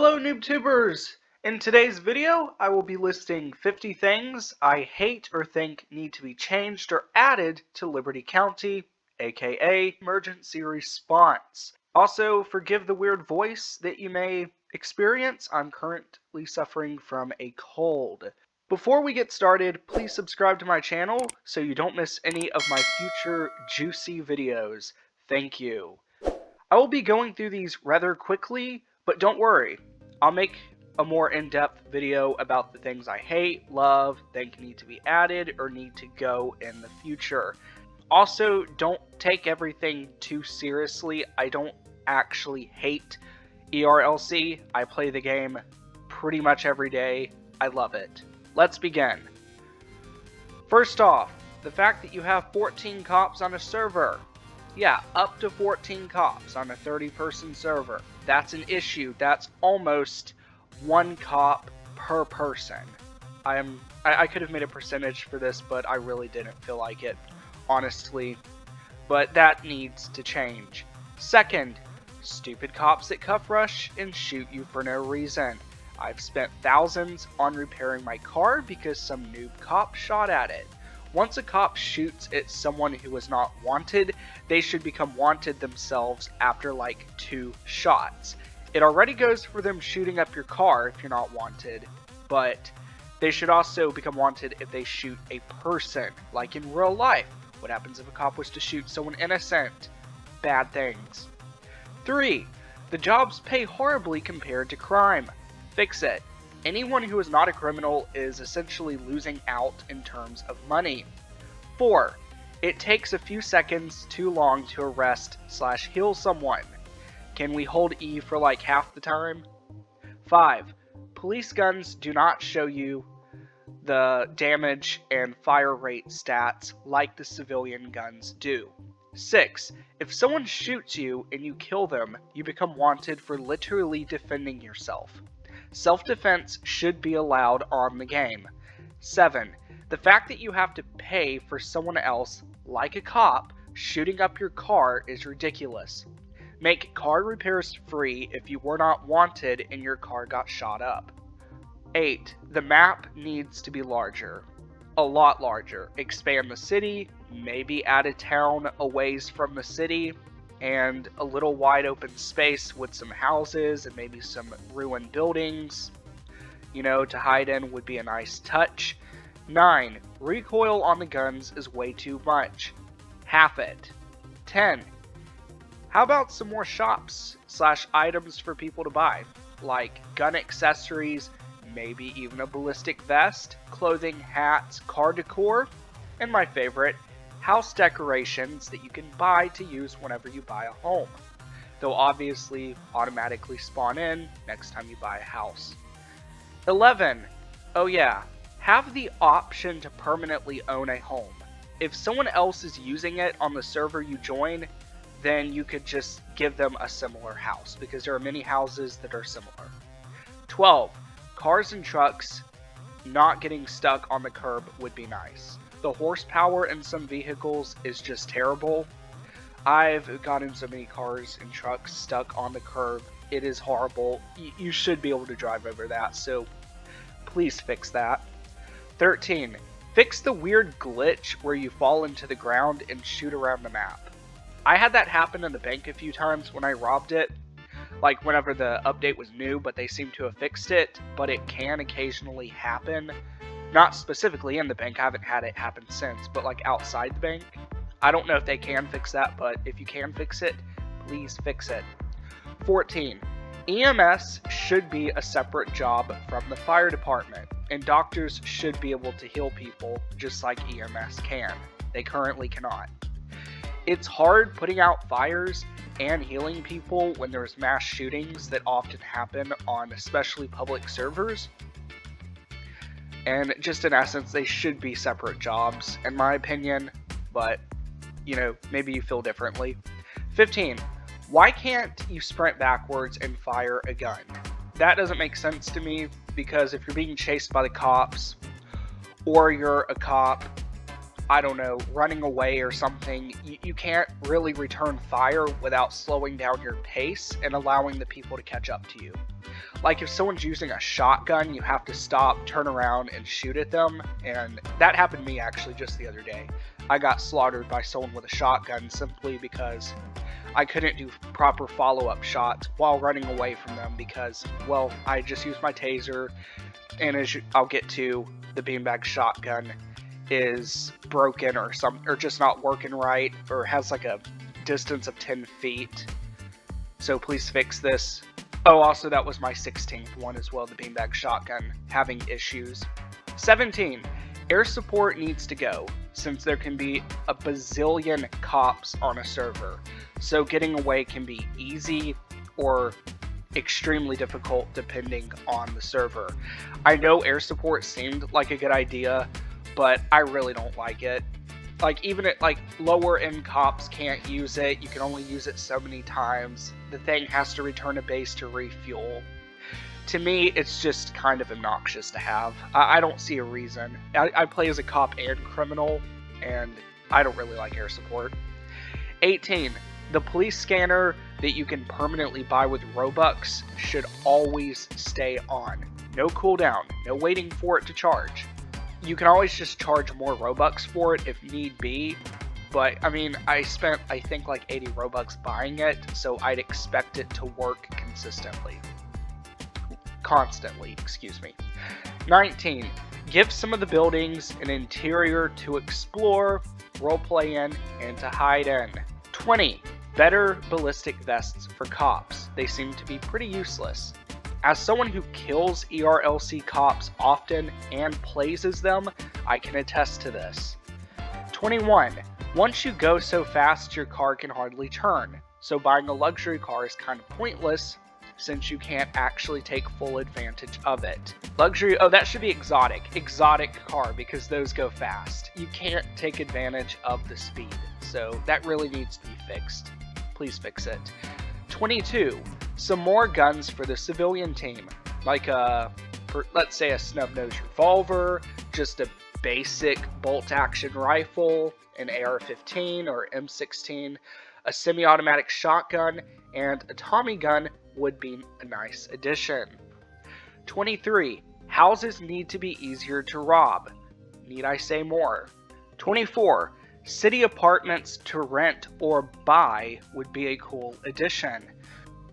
Hello NoobTubers! In today's video, I will be listing 50 things I hate or think need to be changed or added to Liberty County, aka emergency response. Also, forgive the weird voice that you may experience. I'm currently suffering from a cold. Before we get started, please subscribe to my channel so you don't miss any of my future juicy videos. Thank you. I will be going through these rather quickly, but don't worry, I'll make a more in-depth video about the things I hate, love, think need to be added, or need to go in the future. Also, don't take everything too seriously. I don't actually hate ERLC. I play the game pretty much every day. I love it. Let's begin. First off, the fact that you have 14 cops on a server. Yeah, up to 14 cops on a 30-person server. That's an issue. That's almost one cop per person. I could have made a percentage for this, but I really didn't feel like it, honestly. But that needs to change. Second, stupid cops that cuff rush and shoot you for no reason. I've spent thousands on repairing my car because some noob cop shot at it. Once a cop shoots at someone who is not wanted, they should become wanted themselves after like 2 shots. It already goes for them shooting up your car if you're not wanted, but they should also become wanted if they shoot a person, like in real life. What happens if a cop was to shoot someone innocent? Bad things. 3. The jobs pay horribly compared to crime. Fix it. Anyone who is not a criminal is essentially losing out in terms of money. 4. It takes a few seconds too long to arrest/heal someone. Can we hold E for like half the time? 5. Police guns do not show you the damage and fire rate stats like the civilian guns do. 6. If someone shoots you and you kill them, you become wanted for literally defending yourself. Self-defense should be allowed on the game. 7. The fact that you have to pay for someone else, like a cop, shooting up your car is ridiculous. Make car repairs free if you were not wanted and your car got shot up. 8. The map needs to be larger. A lot larger. Expand the city, maybe add a town a ways from the city, and a little wide open space with some houses and maybe some ruined buildings, to hide in would be a nice touch. 9. Recoil on the guns is way too much. Half it. 10. How about some more shops/items for people to buy, like gun accessories, maybe even a ballistic vest, clothing, hats, car decor, and my favorite, house decorations that you can buy to use whenever you buy a home. They'll obviously automatically spawn in next time you buy a house. 11. Oh yeah, have the option to permanently own a home. If someone else is using it on the server you join, then you could just give them a similar house, because there are many houses that are similar. 12. Cars and trucks not getting stuck on the curb would be nice. The horsepower in some vehicles is just terrible. I've gotten so many cars and trucks stuck on the curb. It is horrible. You should be able to drive over that, so please fix that. 13. Fix the weird glitch where you fall into the ground and shoot around the map. I had that happen in the bank a few times when I robbed it. Like whenever the update was new, but they seem to have fixed it, but it can occasionally happen. Not specifically in the bank, I haven't had it happen since, but like outside the bank. I don't know if they can fix that, but if you can fix it, please fix it. 14. EMS should be a separate job from the fire department, and doctors should be able to heal people just like EMS can. They currently cannot. It's hard putting out fires and healing people when there's mass shootings that often happen on especially public servers. And just in essence, they should be separate jobs, in my opinion, but, maybe you feel differently. 15. Why can't you sprint backwards and fire a gun? That doesn't make sense to me, because if you're being chased by the cops, or you're a cop, I don't know, running away or something, you can't really return fire without slowing down your pace and allowing the people to catch up to you. Like if someone's using a shotgun, you have to stop, turn around, and shoot at them. And that happened to me actually just the other day. I got slaughtered by someone with a shotgun simply because I couldn't do proper follow-up shots while running away from them because, well, I just used my taser, and as I'll get to, the beanbag shotgun is broken or just not working right, or has like a distance of 10 feet. So please fix this. Oh, also that was my 16th one as well, the beanbag shotgun having issues. 17. Air support needs to go, since there can be a bazillion cops on a server. So getting away can be easy or extremely difficult depending on the server. I know air support seemed like a good idea, but I really don't like it. Like even at like lower end cops can't use it. You can only use it so many times. The thing has to return to base to refuel. To me, it's just kind of obnoxious to have. I don't see a reason. I play as a cop and criminal, and I don't really like air support. 18. The police scanner that you can permanently buy with Robux should always stay on. No cooldown, no waiting for it to charge. You can always just charge more Robux for it if need be, but I mean, I spent I think like 80 Robux buying it, so I'd expect it to work consistently. Constantly, excuse me. 19. Give some of the buildings an interior to explore, roleplay in, and to hide in. 20. Better ballistic vests for cops. They seem to be pretty useless. As someone who kills ERLC cops often and plays as them, I can attest to this. 21. Once you go so fast your car can hardly turn, so buying a luxury car is kind of pointless since you can't actually take full advantage of it. Luxury, oh that should be exotic. Exotic car, because those go fast. You can't take advantage of the speed, so that really needs to be fixed. Please fix it. 22. Some more guns for the civilian team, like let's say a snub-nosed revolver, just a basic bolt-action rifle, an AR-15 or M16, a semi-automatic shotgun, and a Tommy gun would be a nice addition. 23. Houses need to be easier to rob. Need I say more? 24. City apartments to rent or buy would be a cool addition.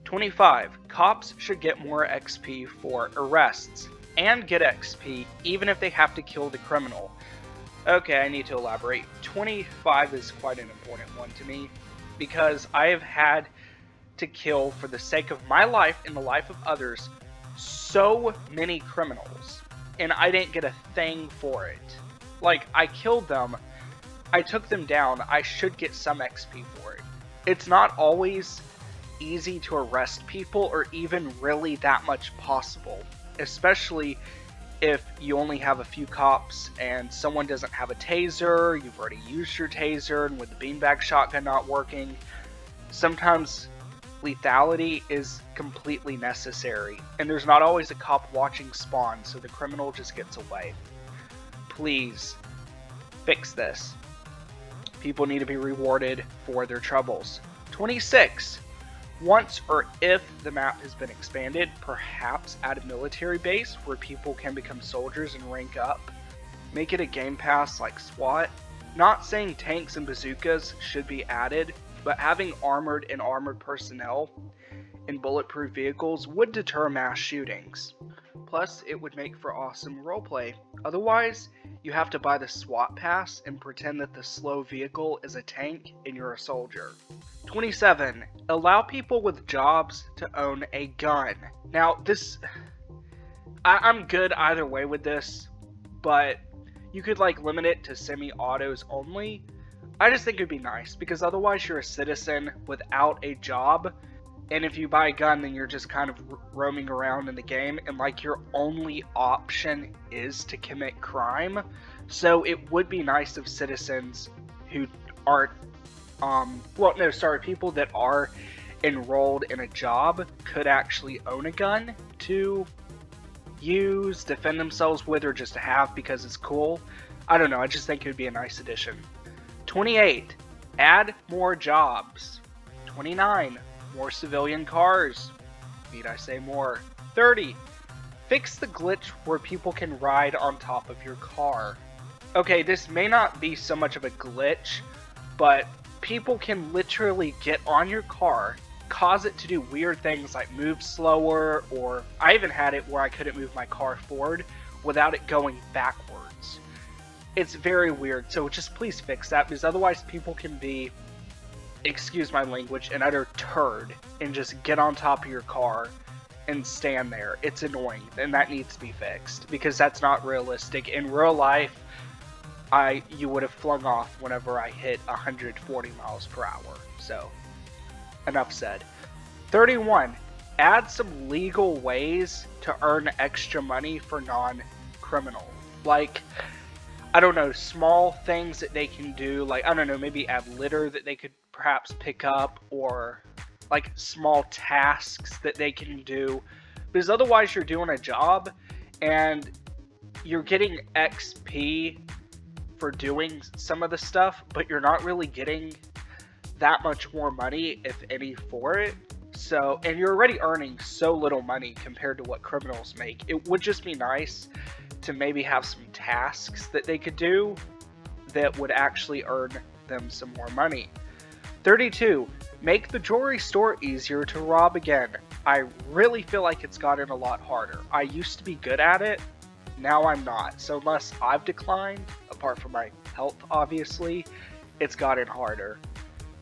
25. Cops should get more XP for arrests, and get XP even if they have to kill the criminal. Okay, I need to elaborate. 25 is quite an important one to me, because I have had to kill, for the sake of my life and the life of others, so many criminals, and I didn't get a thing for it. Like, I killed them, I took them down, I should get some XP for it. It's not always easy to arrest people, or even really that much possible, especially if you only have a few cops and someone doesn't have a taser, you've already used your taser, and with the beanbag shotgun not working, sometimes lethality is completely necessary, and there's not always a cop watching spawn, so the criminal just gets away. Please fix this. People need to be rewarded for their troubles. 26. Once or if the map has been expanded, perhaps add a military base where people can become soldiers and rank up. Make it a game pass like SWAT. Not saying tanks and bazookas should be added, but having armored and armored personnel in bulletproof vehicles would deter mass shootings. Plus, it would make for awesome roleplay. Otherwise, you have to buy the SWAT pass and pretend that the slow vehicle is a tank and you're a soldier. 27. Allow people with jobs to own a gun. Now, I'm good either way with this, but you could like limit it to semi-autos only. I just think it'd be nice, because otherwise you're a citizen without a job, and if you buy a gun, then you're just kind of roaming around in the game, and like your only option is to commit crime. So it would be nice if citizens who aren't, people that are enrolled in a job could actually own a gun to use, defend themselves with, or just to have because it's cool. I don't know, I just think it would be a nice addition. 28. Add more jobs. 29. More civilian cars. Need I say more? 30. Fix the glitch where people can ride on top of your car. Okay, this may not be so much of a glitch, but people can literally get on your car, cause it to do weird things like move slower, or I even had it where I couldn't move my car forward without it going backwards. It's very weird, so just please fix that, because otherwise people can be, excuse my language, an utter turd and just get on top of your car and stand there. It's annoying, and that needs to be fixed, because that's not realistic. In real life, you would have flung off whenever I hit 140 miles per hour. So, enough said. 31. Add some legal ways to earn extra money for non-criminal. Like, I don't know, small things that they can do, like, I don't know, maybe add litter that they could perhaps pick up, or like small tasks that they can do, because otherwise you're doing a job and you're getting XP for doing some of the stuff, but you're not really getting that much more money, if any, for it. So, and you're already earning so little money compared to what criminals make. It would just be nice to maybe have some tasks that they could do that would actually earn them some more money. 32. Make the jewelry store easier to rob again. I really feel like it's gotten a lot harder. I used to be good at it, now I'm not. So unless I've declined, apart from my health obviously, it's gotten harder.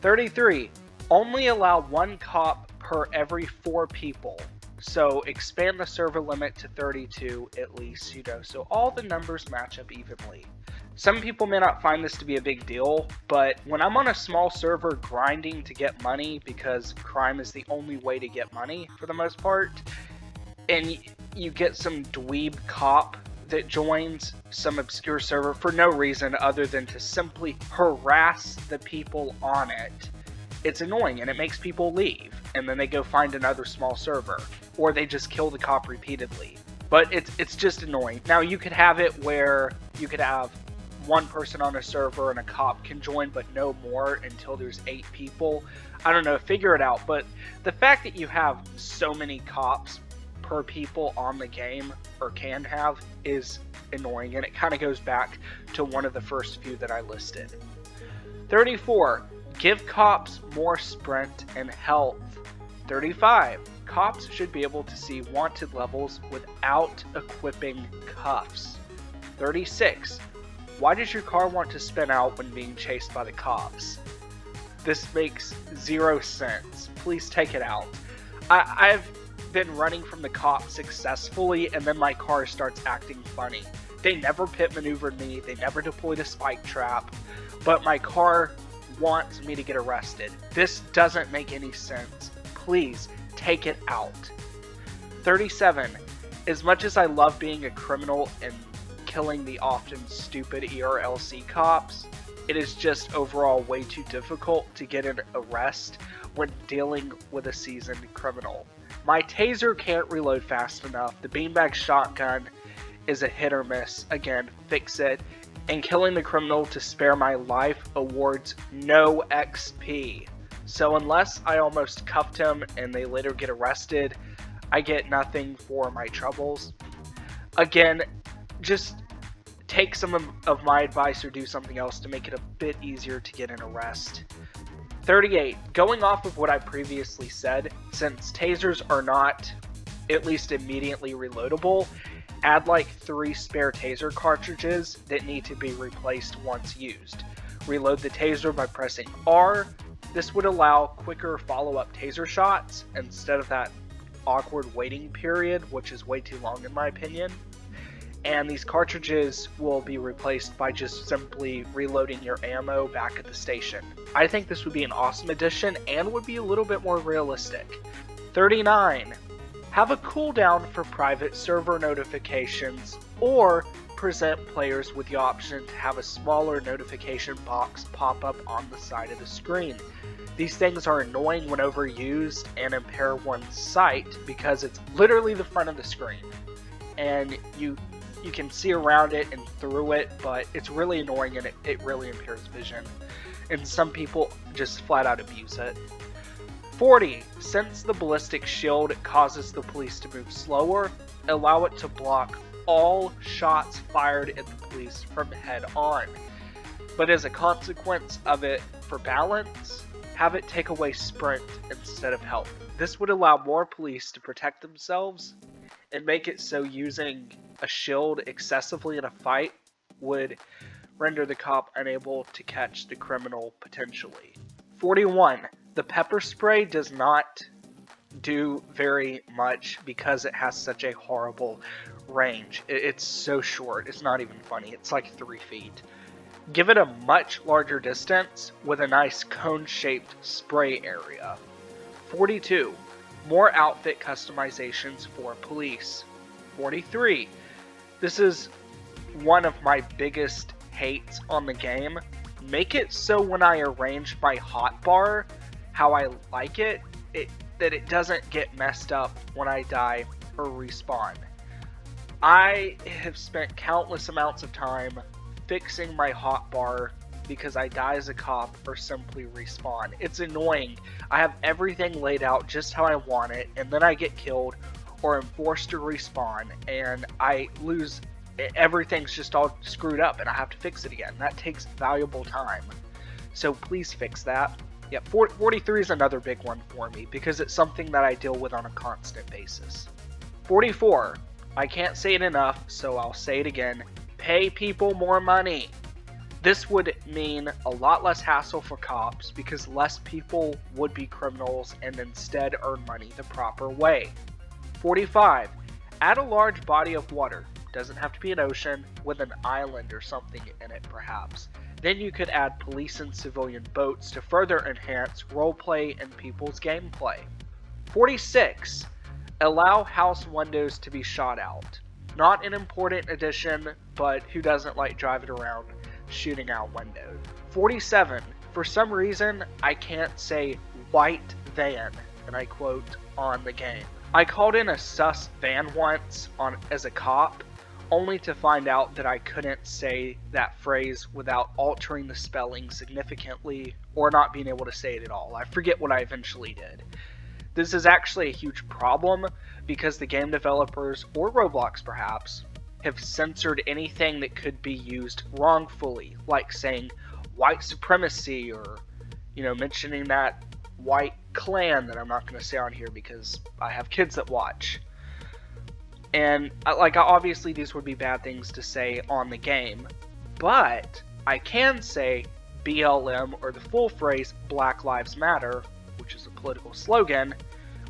33. Only allow 1 cop per every 4 people. So expand the server limit to 32 at least, so all the numbers match up evenly. Some people may not find this to be a big deal, but when I'm on a small server grinding to get money, because crime is the only way to get money for the most part, and you get some dweeb cop that joins some obscure server for no reason other than to simply harass the people on it, it's annoying and it makes people leave, and then they go find another small server, or they just kill the cop repeatedly. But it's just annoying. Now you could have it where you could have 1 person on a server and a cop can join, but no more until there's 8 people. I don't know, figure it out. But the fact that you have so many cops per people on the game, or can have, is annoying, and it kind of goes back to one of the first few that I listed. 34. Give cops more sprint and health. 35. Cops should be able to see wanted levels without equipping cuffs. 36. Why does your car want to spin out when being chased by the cops? This makes 0 sense. Please take it out. I've been running from the cops successfully, and then my car starts acting funny. They never pit maneuvered me, they never deployed a spike trap, but my car wants me to get arrested. This doesn't make any sense. Please take it out. 37. As much as I love being a criminal and killing the often stupid ERLC cops, it is just overall way too difficult to get an arrest when dealing with a seasoned criminal. My taser can't reload fast enough, the beanbag shotgun is a hit or miss, again, fix it, and killing the criminal to spare my life awards no XP. So unless I almost cuffed him and they later get arrested, I get nothing for my troubles. Again, just take some of my advice or do something else to make it a bit easier to get an arrest. 38. Going off of what I previously said, since tasers are not at least immediately reloadable, add like 3 spare taser cartridges that need to be replaced once used. Reload the taser by pressing R. This would allow quicker follow-up taser shots instead of that awkward waiting period, which is way too long in my opinion. And these cartridges will be replaced by just simply reloading your ammo back at the station. I think this would be an awesome addition and would be a little bit more realistic. 39. Have a cooldown for private server notifications, or present players with the option to have a smaller notification box pop up on the side of the screen. These things are annoying when overused and impair one's sight because it's literally the front of the screen. And you can see around it and through it, but it's really annoying and it really impairs vision. And some people just flat out abuse it. 40. Since the ballistic shield causes the police to move slower, allow it to block all shots fired at the police from head on. But as a consequence of it, for balance, have it take away sprint instead of health. This would allow more police to protect themselves and make it so using a shield excessively in a fight would render the cop unable to catch the criminal potentially. 41. The pepper spray does not do very much because it has such a horrible range. It's so short, it's not even funny. It's like 3 feet. Give it a much larger distance with a nice cone-shaped spray area. 42. More outfit customizations for police. 43. This is one of my biggest hates on the game. Make it so when I arrange my hotbar how I like it, that it doesn't get messed up when I die or respawn. I have spent countless amounts of time fixing my hotbar because I die as a cop or simply respawn. It's annoying. I have everything laid out just how I want it, and then I get killed or am forced to respawn, and I lose. Everything's just all screwed up, and I have to fix it again. That takes valuable time. So please fix that. Yeah, 43 is another big one for me because it's something that I deal with on a constant basis. 44. I can't say it enough, so I'll say it again. Pay people more money. This would mean a lot less hassle for cops because less people would be criminals and instead earn money the proper way. 45. Add a large body of water. Doesn't have to be an ocean, with an island or something in it perhaps. Then you could add police and civilian boats to further enhance roleplay and people's gameplay. 46. Allow house windows to be shot out. Not an important addition, but who doesn't like driving around shooting out windows? 47. For some reason, I can't say white van, and I quote, on the game. I called in a sus van once as a cop, only to find out that I couldn't say that phrase without altering the spelling significantly or not being able to say it at all. I forget what I eventually did. This is actually a huge problem because the game developers, or Roblox perhaps, have censored anything that could be used wrongfully, like saying white supremacy or, mentioning that white clan that I'm not going to say on here because I have kids that watch. And obviously these would be bad things to say on the game, but I can say BLM or the full phrase Black Lives Matter, which is a political slogan.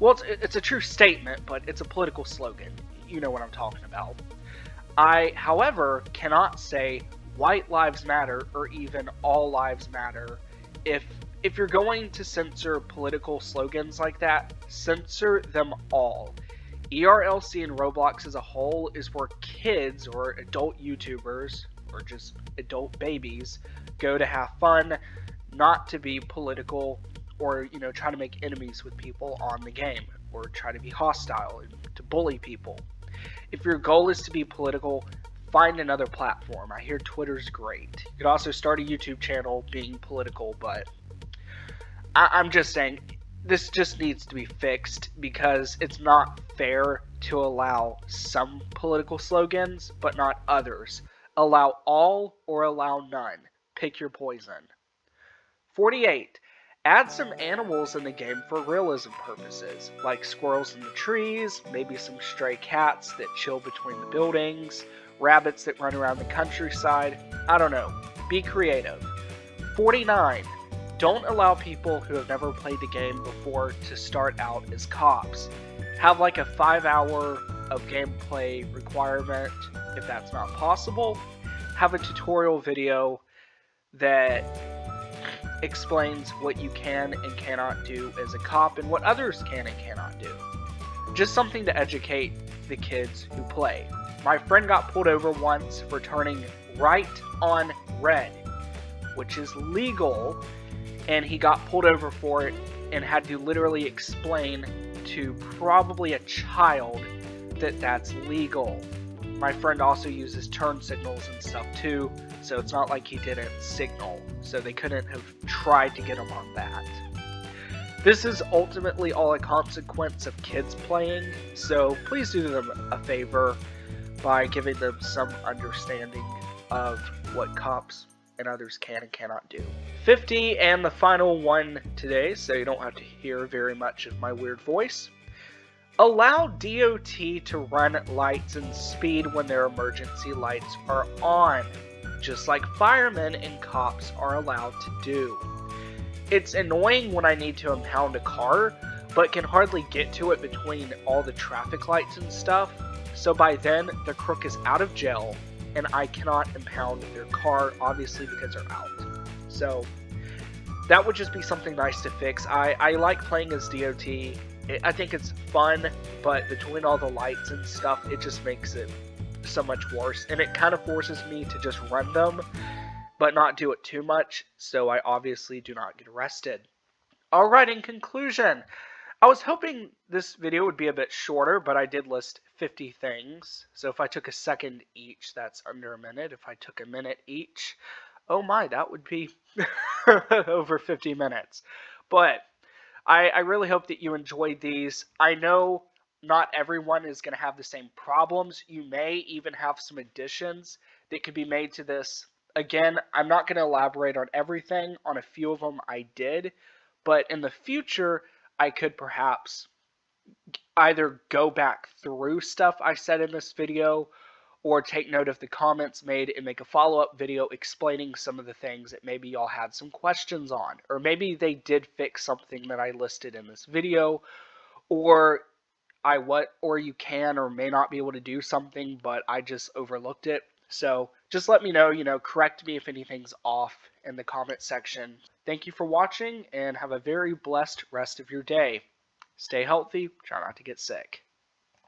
Well, it's a true statement, but it's a political slogan. You know what I'm talking about. I, however, cannot say white lives matter or even all lives matter. If you're going to censor political slogans like that, censor them all. ERLC and Roblox as a whole is where kids or adult YouTubers or just adult babies go to have fun, not to be political or try to make enemies with people on the game or try to be hostile and to bully people. If your goal is to be political, find another platform. I hear Twitter's great. You could also start a YouTube channel being political, but I'm just saying this just needs to be fixed because it's not fair to allow some political slogans but not others. Allow all or allow none. Pick your poison. 48. Add some animals in the game for realism purposes, like squirrels in the trees, maybe some stray cats that chill between the buildings, rabbits that run around the countryside. I don't know. Be creative. 49. Don't allow people who have never played the game before to start out as cops. Have like a 5-hour of gameplay requirement if that's not possible. Have a tutorial video that explains what you can and cannot do as a cop and what others can and cannot do. Just something to educate the kids who play. My friend got pulled over once for turning right on red, which is legal, and he got pulled over for it and had to literally explain to probably a child that that's legal. My friend also uses turn signals and stuff too, so it's not like he didn't signal, so they couldn't have tried to get him on that. This is ultimately all a consequence of kids playing, so please do them a favor by giving them some understanding of what cops and others can and cannot do. 50, and the final one today, so you don't have to hear very much of my weird voice. Allow DOT to run lights and speed when their emergency lights are on, just like firemen and cops are allowed to do. It's annoying when I need to impound a car, but can hardly get to it between all the traffic lights and stuff, so by then the crook is out of jail and I cannot impound their car, obviously because they're out. So that would just be something nice to fix. I like playing as DOT. I think it's fun, but between all the lights and stuff, it just makes it so much worse. And it kind of forces me to just run them, but not do it too much, so I obviously do not get arrested. Alright, in conclusion, I was hoping this video would be a bit shorter, but I did list 50 things. So if I took a second each, that's under a minute. If I took a minute each, oh my, that would be over 50 minutes. But I really hope that you enjoyed these. I know not everyone is going to have the same problems. You may even have some additions that could be made to this. Again, I'm not going to elaborate on everything. On a few of them I did. But in the future, I could perhaps either go back through stuff I said in this video or take note of the comments made and make a follow-up video explaining some of the things that maybe y'all had some questions on. Or maybe they did fix something that I listed in this video, or you can or may not be able to do something, but I just overlooked it. So just let me know, correct me if anything's off in the comment section. Thank you for watching and have a very blessed rest of your day. Stay healthy, try not to get sick.